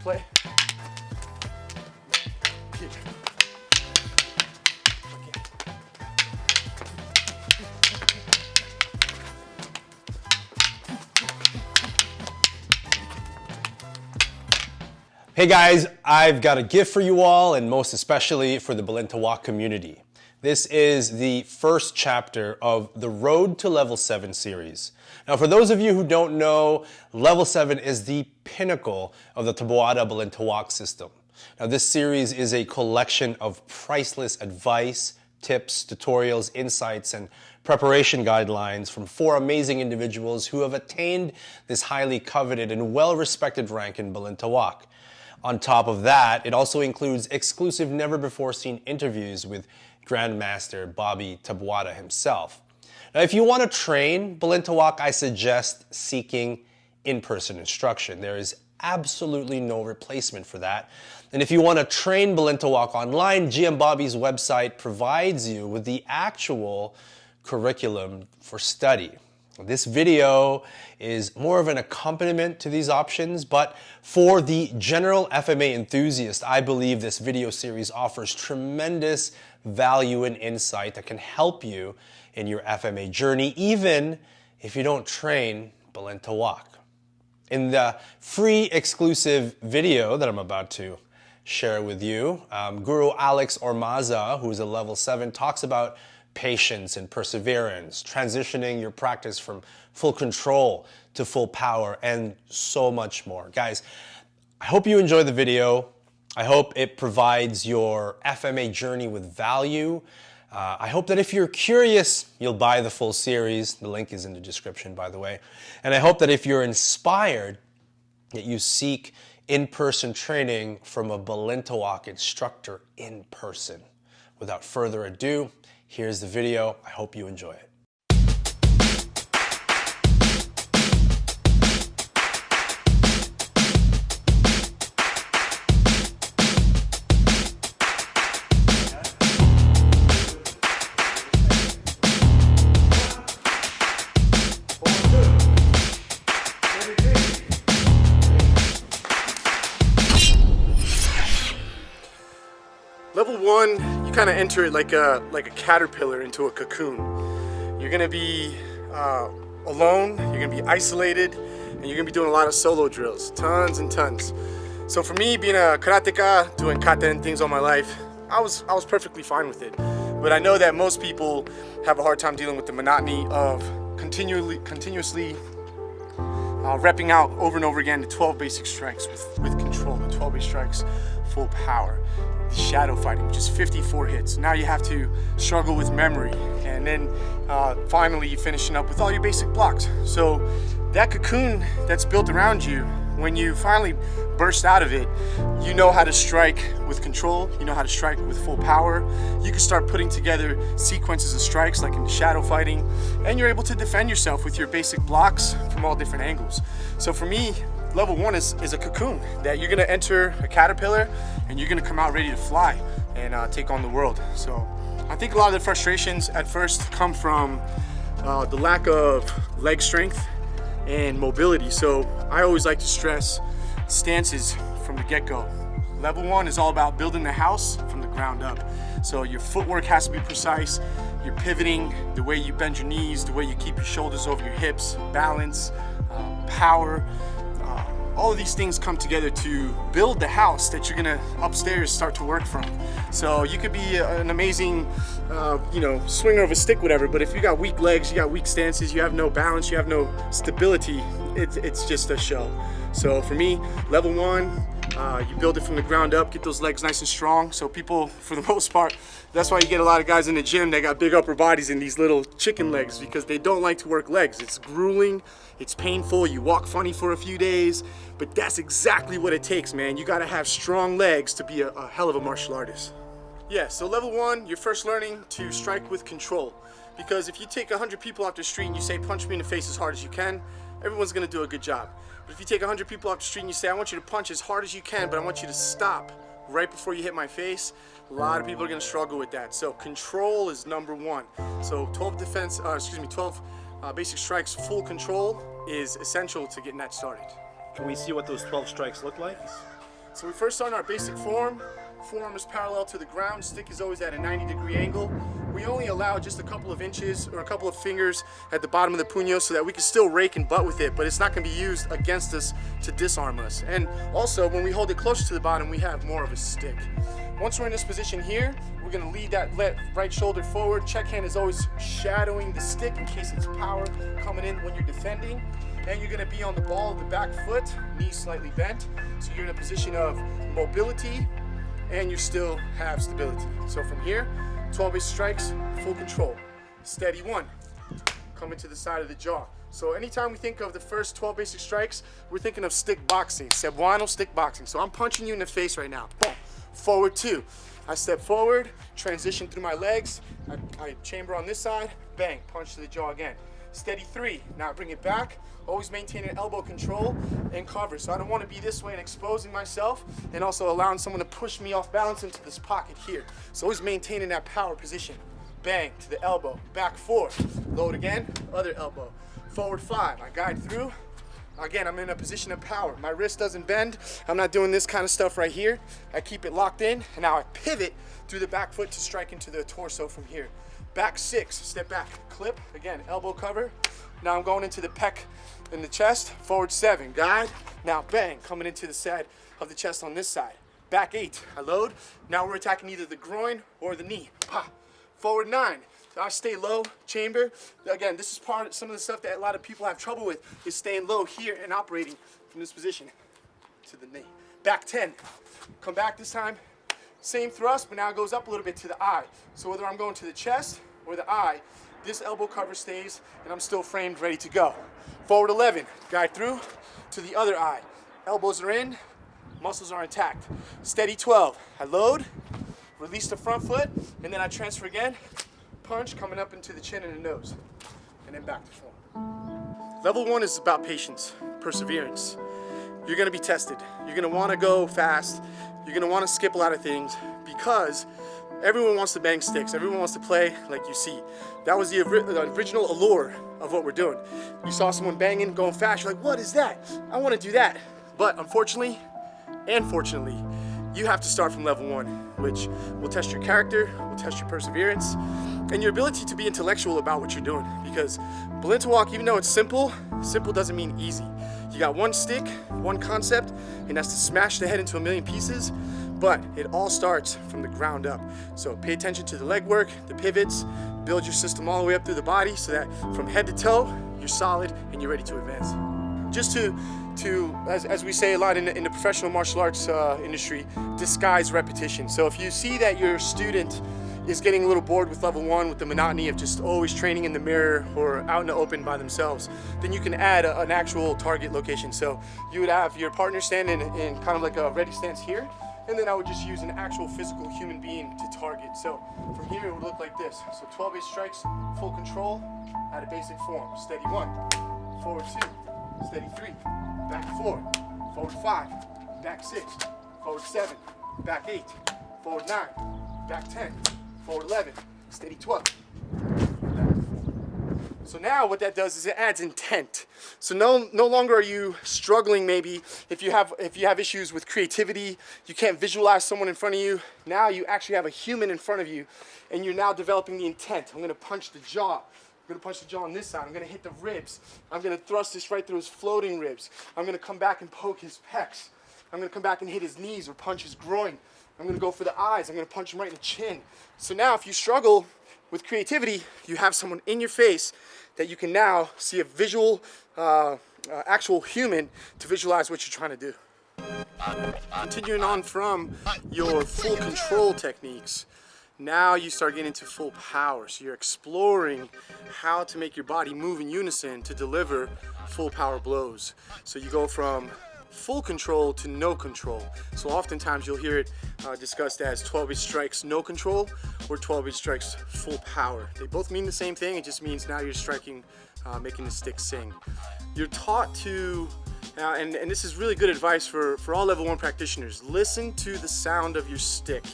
play. Hey guys, I've got a gift for you all, and most especially for the Balintawak community. This is the first chapter of the Road to Level 7 series. Now, for those of you who don't know, Level 7 is the pinnacle of the Taboada Balintawak system. Now, this series is a collection of priceless advice, tips, tutorials, insights, and preparation guidelines from 4 amazing individuals who have attained this highly coveted and well-respected rank in Balintawak. On top of that, it also includes exclusive, never-before-seen interviews with Grandmaster Bobby Taboada himself. Now, if you want to train Balintawak, I suggest seeking in-person instruction. There is absolutely no replacement for that. And if you want to train Balintawak online, GM Bobby's website provides you with the actual curriculum for study. This video is more of an accompaniment to these options, but for the general FMA enthusiast, I believe this video series offers tremendous value and insight that can help you in your FMA journey, even if you don't train Balintawak. In the free exclusive video that I'm about to share with you, Guru Alex Ormaza, who is a level 7, talks about patience and perseverance, transitioning your practice from full control to full power, and so much more. Guys, I hope you enjoy the video. I hope it provides your FMA journey with value. I hope that if you're curious, you'll buy the full series. The link is in the description, by the way. And I hope that if you're inspired, that you seek in-person training from a Balintawak instructor in person. Without further ado, here's the video. I hope you enjoy it. Level 1, you kind of enter it like a caterpillar into a cocoon. You're gonna be alone, you're gonna be isolated, and you're gonna be doing a lot of solo drills, tons and tons. So for me, being a karateka, doing kata and things all my life, I was perfectly fine with it. But I know that most people have a hard time dealing with the monotony of continuously repping out over and over again the 12 basic strikes with control, the 12 basic strikes, full power. Shadow fighting, which is 54 hits. Now you have to struggle with memory, and then finally you're finishing up with all your basic blocks. So that cocoon that's built around you, when you finally burst out of it, you know how to strike with control, you know how to strike with full power. You can start putting together sequences of strikes like in shadow fighting, and you're able to defend yourself with your basic blocks from all different angles. So for me, Level 1 is a cocoon that you're gonna enter a caterpillar and you're gonna come out ready to fly and take on the world. So I think a lot of the frustrations at first come from the lack of leg strength and mobility. So I always like to stress stances from the get-go. Level 1 is all about building the house from the ground up. So your footwork has to be precise, your pivoting, the way you bend your knees, the way you keep your shoulders over your hips, balance, power. All of these things come together to build the house that you're gonna upstairs start to work from. So you could be an amazing, swinger of a stick, whatever, but if you got weak legs, you got weak stances, you have no balance, you have no stability, it's just a show. So for me, Level 1, you build it from the ground up, get those legs nice and strong. So people, for the most part, that's why you get a lot of guys in the gym that got big upper bodies and these little chicken legs, because they don't like to work legs. It's grueling, it's painful, you walk funny for a few days, but that's exactly what it takes, man. You gotta have strong legs to be a hell of a martial artist. Yeah, so Level 1, you're first learning to strike with control. Because if you take 100 people off the street and you say, punch me in the face as hard as you can, everyone's gonna do a good job. But if you take 100 people off the street and you say, I want you to punch as hard as you can, but I want you to stop right before you hit my face, a lot of people are gonna struggle with that. So control is number 1. So 12 basic strikes, full control is essential to getting that started. Can we see what those 12 strikes look like? So we first start in our basic form. Forearm is parallel to the ground, stick is always at a 90-degree angle. We only allow just a couple of inches or a couple of fingers at the bottom of the puño so that we can still rake and butt with it, but it's not going to be used against us to disarm us. And also, when we hold it closer to the bottom, we have more of a stick. Once we're in this position here, we're going to lead that right shoulder forward. Check hand is always shadowing the stick in case it's power coming in when you're defending. And you're going to be on the ball of the back foot, knees slightly bent. So you're in a position of mobility and you still have stability. So from here, 12 basic strikes, full control. Steady one, coming to the side of the jaw. So anytime we think of the first 12 basic strikes, we're thinking of stick boxing, cebuano stick boxing. So I'm punching you in the face right now. Boom. Forward two. I step forward, transition through my legs, I chamber on this side, bang, punch to the jaw again. Steady three. Now I bring it back, always maintain an elbow control and cover. So I don't want to be this way and exposing myself and also allowing someone to push me off balance into this pocket here. So always maintaining that power position. Bang, to the elbow, back four. Load again, other elbow. Forward five, I guide through. Again, I'm in a position of power. My wrist doesn't bend. I'm not doing this kind of stuff right here. I keep it locked in, and now I pivot through the back foot to strike into the torso from here. Back six, step back, clip, again, elbow cover. Now I'm going into the pec in the chest. Forward seven, guide. Now bang, coming into the side of the chest on this side. Back eight, I load. Now we're attacking either the groin or the knee. Pa. Forward nine, I stay low, chamber. Again, this is part of some of the stuff that a lot of people have trouble with, is staying low here and operating from this position to the knee. Back 10, come back this time. Same thrust, but now it goes up a little bit to the eye. So whether I'm going to the chest or the eye, this elbow cover stays and I'm still framed, ready to go. Forward 11, guide through to the other eye. Elbows are in, muscles are intact. Steady 12, I load, release the front foot, and then I transfer again. Punch coming up into the chin and the nose, and then back to form. Level one is about patience, perseverance. You're gonna be tested. You're gonna wanna go fast. You're gonna wanna skip a lot of things because everyone wants to bang sticks. Everyone wants to play like you see. That was the original allure of what we're doing. You saw someone banging, going fast, you're like, what is that? I wanna do that. But unfortunately, and fortunately, you have to start from level one, which will test your character, will test your perseverance, and your ability to be intellectual about what you're doing. Because Balintawak, even though it's simple, simple doesn't mean easy. You got one stick, one concept, and that's to smash the head into a million pieces, but it all starts from the ground up. So pay attention to the leg work, the pivots, build your system all the way up through the body so that from head to toe, you're solid and you're ready to advance. Just to as we say a lot in the professional martial arts industry, disguise repetition. So if you see that your student is getting a little bored with level one, with the monotony of just always training in the mirror or out in the open by themselves, then you can add an actual target location. So you would have your partner stand in kind of like a ready stance here, and then I would just use an actual physical human being to target. So from here it would look like this. So 12 base strikes, full control at a basic form. Steady one, forward two, steady three, back four, forward five, back six, forward seven, back eight, forward nine, back 10, forward 11, steady 12. So now what that does is it adds intent. So no longer are you struggling maybe if you have issues with creativity, you can't visualize someone in front of you. Now you actually have a human in front of you and you're now developing the intent. I'm gonna punch the jaw. I'm gonna punch the jaw on this side. I'm gonna hit the ribs. I'm gonna thrust this right through his floating ribs. I'm gonna come back and poke his pecs. I'm gonna come back and hit his knees or punch his groin. I'm gonna go for the eyes. I'm gonna punch him right in the chin. So now if you struggle with creativity, you have someone in your face that you can now see a visual, actual human to visualize what you're trying to do. Continuing on from your full control techniques, now you start getting into full power. So you're exploring how to make your body move in unison to deliver full power blows. So you go from full control to no control. So oftentimes you'll hear it discussed as 12-inch strikes no control or 12-inch strikes full power. They both mean the same thing. It just means now you're striking, making the stick sing. You're taught to, and this is really good advice for all level one practitioners, listen to the sound of your stick.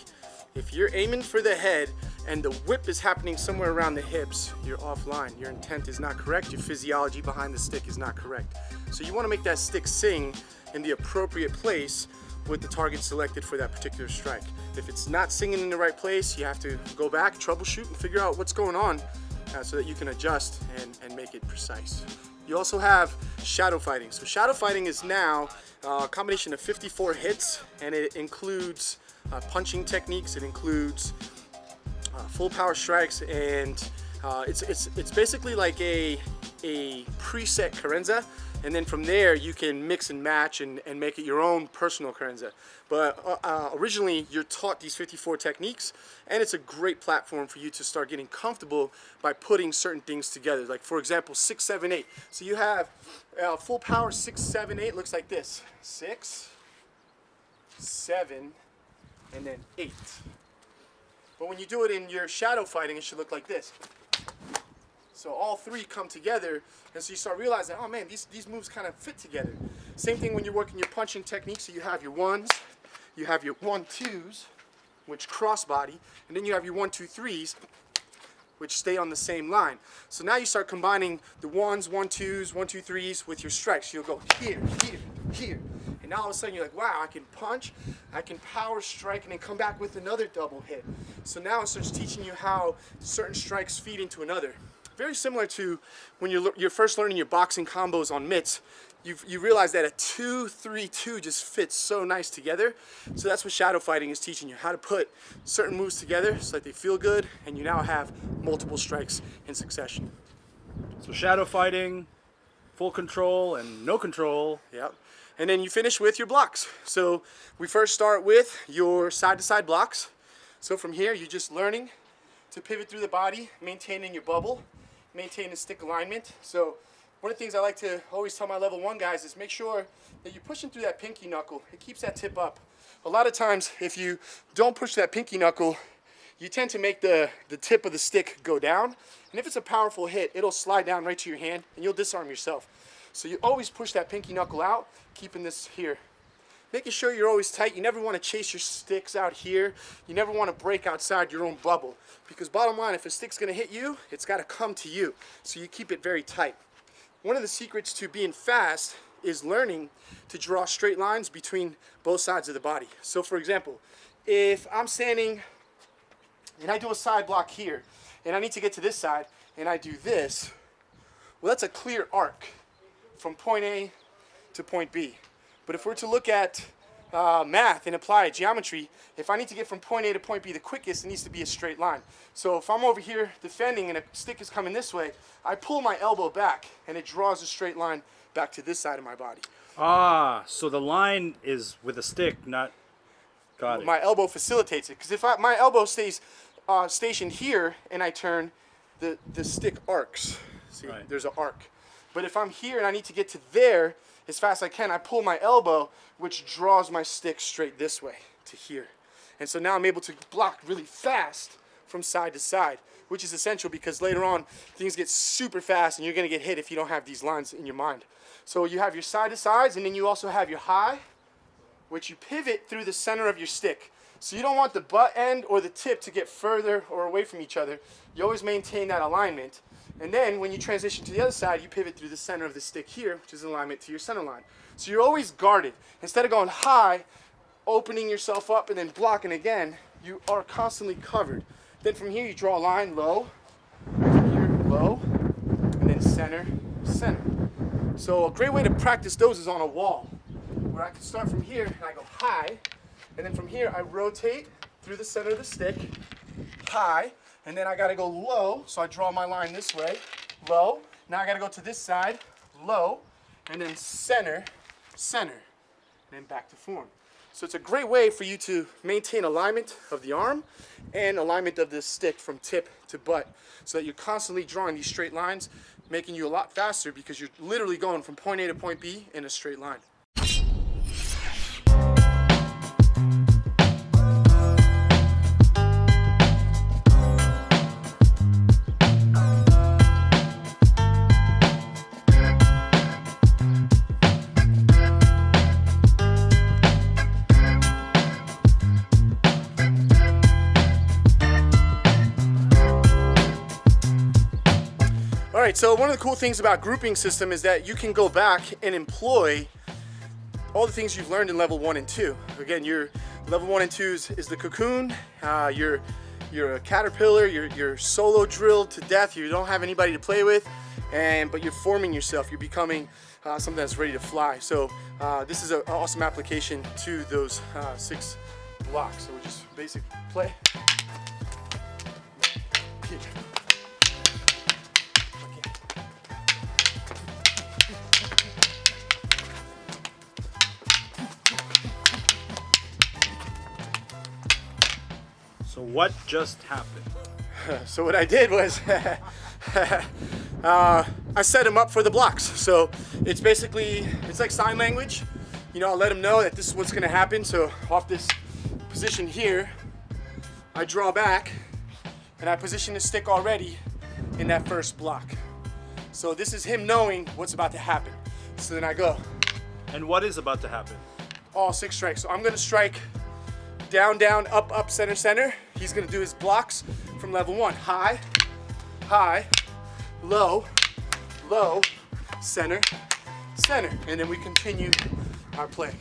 If you're aiming for the head and the whip is happening somewhere around the hips, you're offline. Your intent is not correct. Your physiology behind the stick is not correct. So you want to make that stick sing in the appropriate place with the target selected for that particular strike. If it's not singing in the right place, you have to go back, troubleshoot, and figure out what's going on so that you can adjust and make it precise. You also have shadow fighting. So shadow fighting is now a combination of 54 hits, and it includes punching techniques, it includes full power strikes, and it's basically like a preset carenza, and then from there you can mix and match and make it your own personal carenza. But originally you're taught these 54 techniques, and it's a great platform for you to start getting comfortable by putting certain things together. Like for example, 6, 7, 8. So you have full power 6, 7, 8 looks like this: 6, 7, and then 8. But when you do it in your shadow fighting, it should look like this. So all three come together, and so you start realizing, oh man, these moves kind of fit together. Same thing when you're working your punching technique. So you have your 1s, you have your 1, 2s, which cross body, and then you have your 1, 2, 3s, which stay on the same line. So now you start combining the 1s, 1, 2s, 1, 2, 3s with your strikes. You'll go here, here, here. And now all of a sudden you're like, wow, I can punch, I can power strike, and then come back with another double hit. So now it starts teaching you how certain strikes feed into another. Very similar to when you're first learning your boxing combos on mitts. You realize that a 2-3-2 just fits so nice together. So that's what shadow fighting is teaching you, how to put certain moves together so that they feel good, and you now have multiple strikes in succession. So shadow fighting, full control, and no control. Yep. And then you finish with your blocks. So we first start with your side-to-side blocks. So from here, you're just learning to pivot through the body, maintaining your bubble, maintaining stick alignment. So one of the things I like to always tell my level 1 guys is make sure that you're pushing through that pinky knuckle. It keeps that tip up. A lot of times, if you don't push that pinky knuckle, you tend to make the tip of the stick go down. And if it's a powerful hit, it'll slide down right to your hand, and you'll disarm yourself. So you always push that pinky knuckle out, keeping this here. Making sure you're always tight. You never want to chase your sticks out here. You never want to break outside your own bubble. Because bottom line, if a stick's going to hit you, it's got to come to you. So you keep it very tight. One of the secrets to being fast is learning to draw straight lines between both sides of the body. So for example, if I'm standing and I do a side block here, and I need to get to this side, and I do this, well, that's a clear arc from point A to point B. But if we're to look at math and apply geometry, if I need to get from point A to point B the quickest, it needs to be a straight line. So if I'm over here defending and a stick is coming this way, I pull my elbow back and it draws a straight line back to this side of my body. Ah, so the line is with a stick, not... Got it. My elbow facilitates it, because if my elbow stays stationed here and I turn, the stick arcs. See, Right. There's an arc. But if I'm here and I need to get to there as fast as I can, I pull my elbow, which draws my stick straight this way to here. And so now I'm able to block really fast from side to side, which is essential because later on things get super fast and you're going to get hit if you don't have these lines in your mind. So you have your side to sides, and then you also have your high, which you pivot through the center of your stick. So you don't want the butt end or the tip to get further or away from each other. You always maintain that alignment. And then when you transition to the other side, you pivot through the center of the stick here, which is in alignment to your center line. So you're always guarded. Instead of going high, opening yourself up and then blocking again, you are constantly covered. Then from here you draw a line low, here low, and then center, center. So a great way to practice those is on a wall, where I can start from here and I go high, and then from here I rotate through the center of the stick, high, and then I gotta go low, so I draw my line this way, low. Now I gotta go to this side, low, and then center, center, and then back to form. So it's a great way for you to maintain alignment of the arm and alignment of the stick from tip to butt, so that you're constantly drawing these straight lines, making you a lot faster because you're literally going from point A to point B in a straight line. All right, so one of the cool things about grouping system is that you can go back and employ all the things you've learned in level 1 and 2. Again, your level 1 and 2 is the cocoon. You're a caterpillar. You're solo drilled to death. You don't have anybody to play with, but you're forming yourself. You're becoming something that's ready to fly. So this is an awesome application to those 6 blocks. So we just basic play. Kick. So what just happened? So what I did was I set him up for the blocks. So it's basically, it's like sign language. You know, I'll let him know that this is what's gonna happen. So off this position here, I draw back and I position the stick already in that first block. So this is him knowing what's about to happen. So then I go. And what is about to happen? All 6 strikes. So I'm gonna strike down, down, up, up, center, center. He's gonna do his blocks from level 1. High, high, low, low, center, center. And then we continue our play.